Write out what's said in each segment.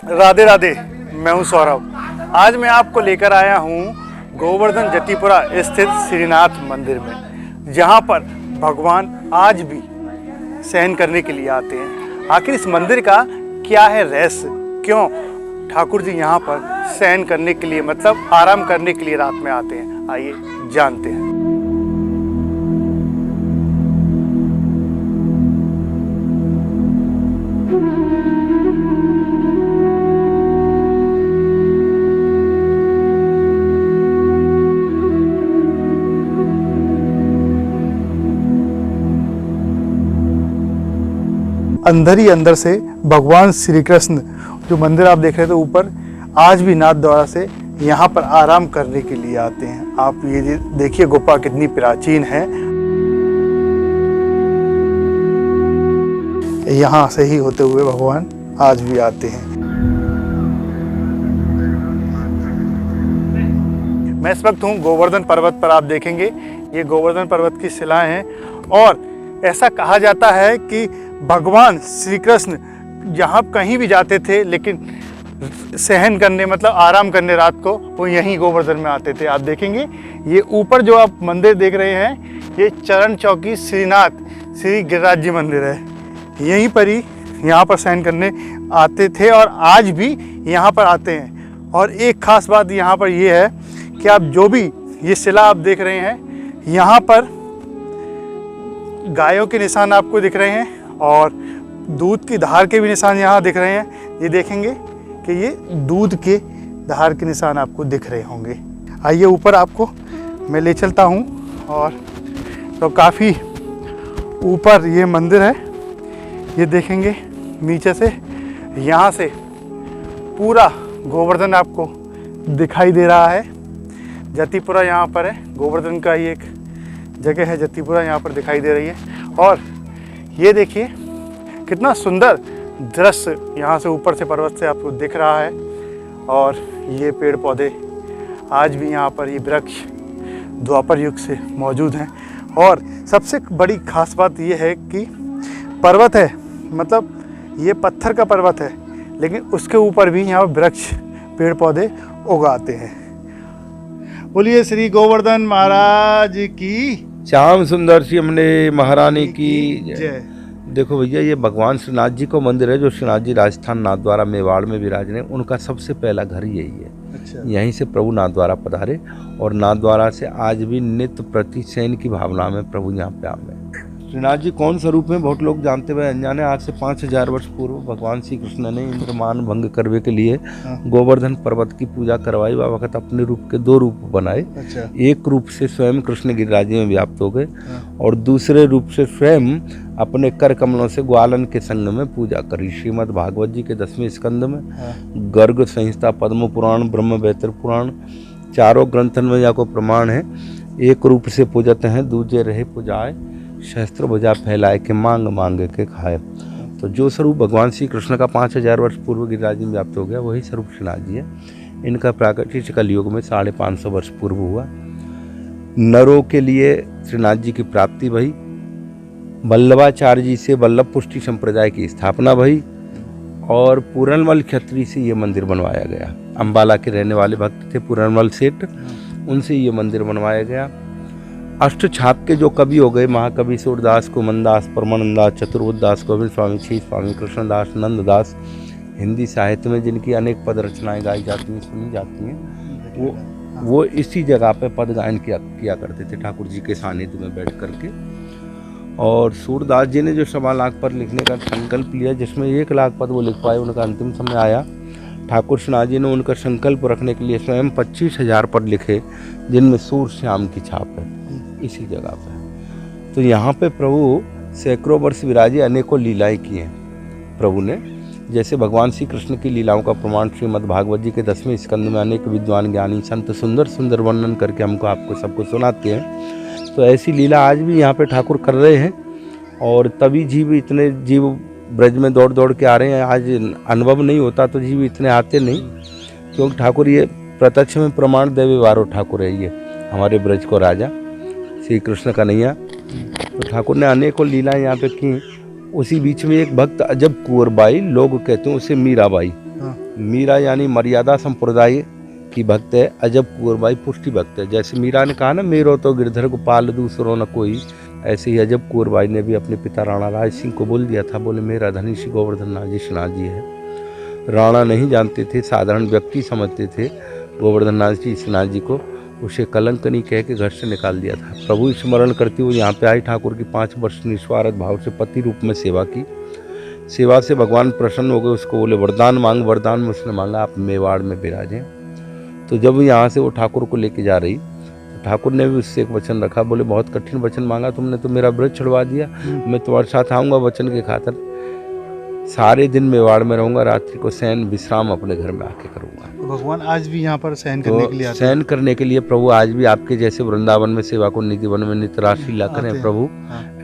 राधे राधे। मैं हूं सौरभ। आज मैं आपको लेकर आया हूं गोवर्धन जतिपुरा स्थित श्रीनाथ मंदिर में, जहां पर भगवान आज भी शयन करने के लिए आते हैं। आखिर इस मंदिर का क्या है रहस्य, क्यों ठाकुर जी यहां पर शयन करने के लिए मतलब आराम करने के लिए रात में आते हैं, आइए जानते हैं। अंदर ही अंदर से भगवान श्री कृष्ण जो मंदिर आप देख रहे थे ऊपर, आज भी नाथ द्वारा से यहाँ पर आराम करने के लिए आते हैं। आप ये देखिए गुफा कितनी प्राचीन है। यहाँ से ही होते हुए भगवान आज भी आते हैं। मैं इस वक्त हूँ गोवर्धन पर्वत पर। आप देखेंगे ये गोवर्धन पर्वत की शिलाएं हैं और ऐसा कहा जाता है कि भगवान श्री कृष्ण जहाँ कहीं भी जाते थे, लेकिन सहन करने मतलब आराम करने रात को वो यहीं गोवर्धन में आते थे। आप देखेंगे ये ऊपर जो आप मंदिर देख रहे हैं, ये चरण चौकी श्रीनाथ श्री गिरिराज जी मंदिर है। यहीं पर ही यहाँ पर सहन करने आते थे और आज भी यहाँ पर आते हैं। और एक ख़ास बात यहाँ पर ये है कि आप जो भी ये शिला आप देख रहे हैं, यहाँ पर गायों के निशान आपको दिख रहे हैं और दूध की धार के भी निशान यहाँ दिख रहे हैं। ये देखेंगे कि ये दूध के धार के निशान आपको दिख रहे होंगे। आइए ऊपर आपको मैं ले चलता हूँ। और तो काफ़ी ऊपर ये मंदिर है। ये देखेंगे नीचे से, यहाँ से पूरा गोवर्धन आपको दिखाई दे रहा है। जतिपुरा यहाँ पर है, गोवर्धन का ये एक जगह है जतिपुरा, यहाँ पर दिखाई दे रही है। और ये देखिए कितना सुंदर दृश्य यहाँ से ऊपर से पर्वत से आपको दिख रहा है। और ये पेड़ पौधे आज भी यहाँ पर ये वृक्ष द्वापर युग से मौजूद हैं। और सबसे बड़ी खास बात ये है कि पर्वत है, मतलब ये पत्थर का पर्वत है, लेकिन उसके ऊपर भी यहाँ वृक्ष पेड़ पौधे उगाते हैं। बोलिए श्री गोवर्धन महाराज की, श्याम सुंदर सी हमने महारानी की जय। देखो भैया, ये भगवान श्रीनाथ जी का मंदिर है जो श्रीनाथ जी राजस्थान नाथद्वारा मेवाड़ में विराज रहे। उनका सबसे पहला घर यही है। अच्छा। यहीं से प्रभु नाथद्वारा पधारे और नाथद्वारा से आज भी नित्य प्रति शयन की भावना में प्रभु यहाँ पे आवे। श्रीनाथ जी कौन स्वरूप में बहुत लोग जानते हुए अनजाने। आज से 5000 वर्ष पूर्व भगवान श्री कृष्ण ने इंद्रमान भंग करने के लिए गोवर्धन पर्वत की पूजा करवाई। वह वक्त अपने रूप के 2 रूप बनाए। अच्छा। एक रूप से स्वयं कृष्ण गिरिराज में व्याप्त हो गए और दूसरे रूप से स्वयं अपने कर कमलों से ग्वालन के संग में पूजा करी। श्रीमद् भागवत जी के 10वें स्कंद में गर्ग संहिता, पद्म पुराण, ब्रह्म वैतर पुराण, चारों ग्रंथन में जाको प्रमाण है। एक रूप से पूजत हैं, दूजे रहे पुजाए, शस्त्र भुजा फैलाए के मांग मांग के खाए। तो जो स्वरूप भगवान श्री कृष्ण का 5000 वर्ष पूर्व गिरिराज में व्याप्त हो गया, वही स्वरूप श्रीनाथ जी है। इनका प्राकट्य कलयुग में 550 वर्ष पूर्व हुआ। नरों के लिए श्रीनाथ जी की प्राप्ति भई। वल्लभाचार्य जी से वल्लभ पुष्टि संप्रदाय की स्थापना भई और पूरनमल क्षत्रिय से ये मंदिर बनवाया गया। अम्बाला के रहने वाले भक्त थे पूरनमल सेठ, उनसे ये मंदिर बनवाया गया। अष्ट छाप के जो कवि हो गए, महाकवि सूरदास, कुमनदास, परमानंदास, चतुर्बुद्धदास, गोविंद स्वामी, छी स्वामी, कृष्णदास, नंददास, हिंदी साहित्य में जिनकी अनेक पद रचनाएं गाई जाती हैं, सुनी जाती हैं, वो इसी जगह पे पद गायन किया करते थे ठाकुर जी के सानिध्य में बैठ करके। और सूरदास जी ने जो 1.25 लाख पद लिखने का संकल्प लिया, जिसमें 1 लाख पद वो लिख पाए, उनका अंतिम समय आया। ठाकुर श्रीनाथ जी ने उनका संकल्प रखने के लिए स्वयं 25,000 पद लिखे, जिनमें सूर श्याम की छाप है इसी जगह पे। तो यहाँ पे प्रभु सैकड़ों वर्ष विराजे, अनेकों लीलाएं की हैं प्रभु ने। जैसे भगवान श्री कृष्ण की लीलाओं का प्रमाण श्रीमद् भागवत जी के 10वें स्कंद में अनेक विद्वान ज्ञानी संत सुंदर सुंदर वर्णन करके हमको आपको सबको सुनाते हैं। तो ऐसी लीला आज भी यहाँ पे ठाकुर कर रहे हैं। और तभी जीव इतने जीव ब्रज में दौड़ दौड़ के आ रहे हैं। आज अनुभव नहीं होता तो जीव इतने आते नहीं, क्योंकि ठाकुर ये प्रत्यक्ष में प्रमाण देवे वारो ठाकुर है, ये हमारे ब्रज को राजा श्री कृष्ण कन्हैया। तो ठाकुर ने अनेकों लीलाएं यहाँ पे की। उसी बीच में एक भक्त अजब कुंवरबाई, लोग कहते हैं उसे मीराबाई, मीरा यानी मर्यादा संप्रदाय की भक्त है, अजब कुंवरबाई पुष्टि भक्त है। जैसे मीरा ने कहा ना, मेरो तो गिरधर गोपाल दूसरो न कोई, ऐसे ही अजब कुंवरबाई ने भी अपने पिता राणा राज सिंह को बोल दिया था, बोले मेरा धनी श्री गोवर्धन नाथ जी सिन्हा जी है। राणा नहीं जानते थे, साधारण व्यक्ति समझते थे गोवर्धन नाथ जी सिन्हा जी को, उसे कलंक नहीं कह के घर से निकाल दिया था। प्रभु स्मरण करते हुए यहाँ पे आई, ठाकुर की 5 वर्ष निस्वार्थ भाव से पति रूप में सेवा की। सेवा से भगवान प्रसन्न हो गए, उसको बोले वरदान मांग। वरदान में उसने मांगा आप मेवाड़ में विराजें। तो जब यहाँ से वो ठाकुर को लेके जा रही, तो ठाकुर ने भी उससे एक वचन रखा, बोले बहुत कठिन वचन मांगा तुमने, तो मेरा व्रत छुड़वा दिया, मैं तुम्हारे साथ आऊँगा वचन के खातिर, सारे दिन मेवाड़ में रहूँगा, रात्रि को शयन विश्राम अपने घर में आके करूँगा। तो भगवान आज भी यहाँ पर शयन करने के लिए आते हैं। शयन करने के लिए प्रभु आज भी आपके जैसे वृंदावन में सेवा को निधिवन में नित्य राशि लीला करें प्रभु,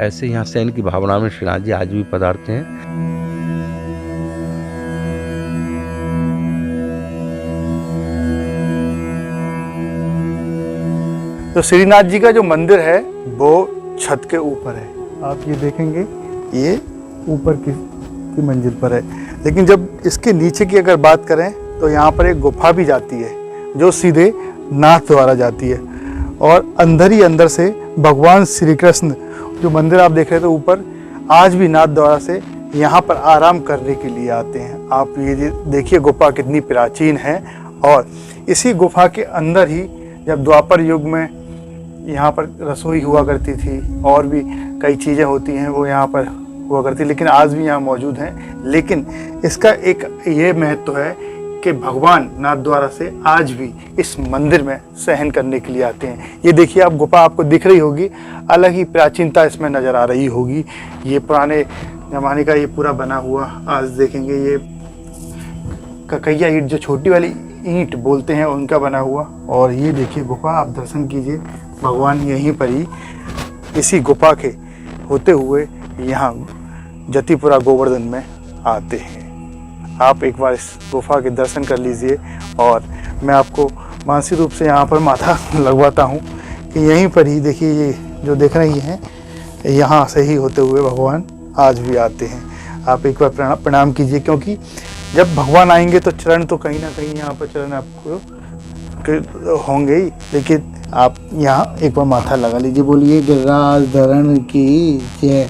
ऐसे यहाँ शयन की भावना में श्रीनाथ जी आज भी पधारते हैं। तो श्रीनाथ जी का जो मंदिर है वो छत के ऊपर है, आप ये देखेंगे ये ऊपर की मंजिल पर है। लेकिन जब इसके नीचे की अगर बात करें तो यहाँ पर एक गुफा भी जाती है जो सीधे नाथ द्वारा जाती है, और अंदर ही अंदर से भगवान श्री कृष्ण जो मंदिर आप देख रहे थे ऊपर, आज भी नाथ द्वारा से यहाँ पर आराम करने के लिए आते हैं। आप ये देखिए गुफा कितनी प्राचीन है, और इसी गुफा के अंदर ही जब द्वापर युग में यहाँ पर रसोई हुआ करती थी और भी कई चीज़ें होती हैं वो यहाँ पर हुआ करती, लेकिन आज भी यहाँ मौजूद हैं। लेकिन इसका एक ये महत्व है कि भगवान नाथ द्वारा से आज भी इस मंदिर में शयन करने के लिए आते हैं। ये देखिए आप गुफा आपको दिख रही होगी, अलग ही प्राचीनता इसमें नज़र आ रही होगी। ये पुराने ज़माने का ये पूरा बना हुआ, आज देखेंगे ये ककैया ईंट जो छोटी वाली ईंट बोलते हैं उनका बना हुआ। और ये देखिए गुफा, आप दर्शन कीजिए, भगवान यहीं पर ही इसी गुफा के होते हुए यहाँ जतिपुरा गोवर्धन में आते हैं। आप एक बार इस गुफा के दर्शन कर लीजिए, और मैं आपको मानसिक रूप से यहाँ पर माथा लगवाता हूँ कि यहीं पर ही देखिए ये जो देख रही हैं, यहाँ से ही होते हुए भगवान आज भी आते हैं। आप एक बार प्रणाम कीजिए, क्योंकि जब भगवान आएंगे तो चरण तो कहीं ना कहीं यहाँ पर चरण आपको होंगे ही, लेकिन आप यहाँ एक बार माथा लगा लीजिए, बोलिए गिरिराज धरण की जय।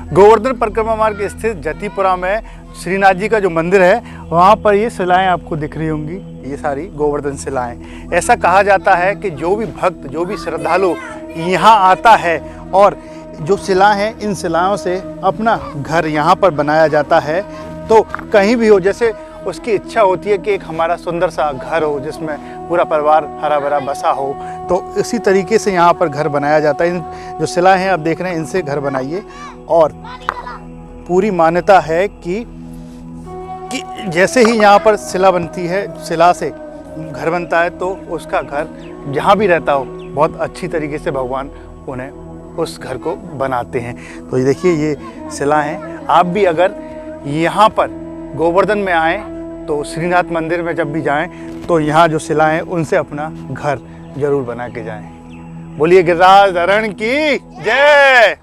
गोवर्धन परिक्रमा मार्ग स्थित जतिपुरा में श्रीनाथ जी का जो मंदिर है, वहाँ पर ये शिलाएं आपको दिख रही होंगी, ये सारी गोवर्धन शिलाएं। ऐसा कहा जाता है कि जो भी भक्त, जो भी श्रद्धालु यहाँ आता है और जो शिलाएं हैं, इन शिलाओं से अपना घर यहाँ पर बनाया जाता है। तो कहीं भी हो, जैसे उसकी इच्छा होती है कि एक हमारा सुंदर सा घर हो जिसमें पूरा परिवार हरा भरा बसा हो, तो इसी तरीके से यहाँ पर घर बनाया जाता है। इन जो शिलाएं हैं आप देख रहे हैं, इनसे घर बनाइए। और पूरी मान्यता है कि जैसे ही यहाँ पर शिला बनती है, शिला से घर बनता है, तो उसका घर जहाँ भी रहता हो बहुत अच्छी तरीके से भगवान उन्हें उस घर को बनाते हैं। तो ये देखिए ये शिला हैं। आप भी अगर यहाँ पर गोवर्धन में आएँ तो श्रीनाथ मंदिर में जब भी जाएं तो यहाँ जो शिलाएं हैं उनसे अपना घर जरूर बना के जाएं। बोलिए गिरिराज धरण की जय।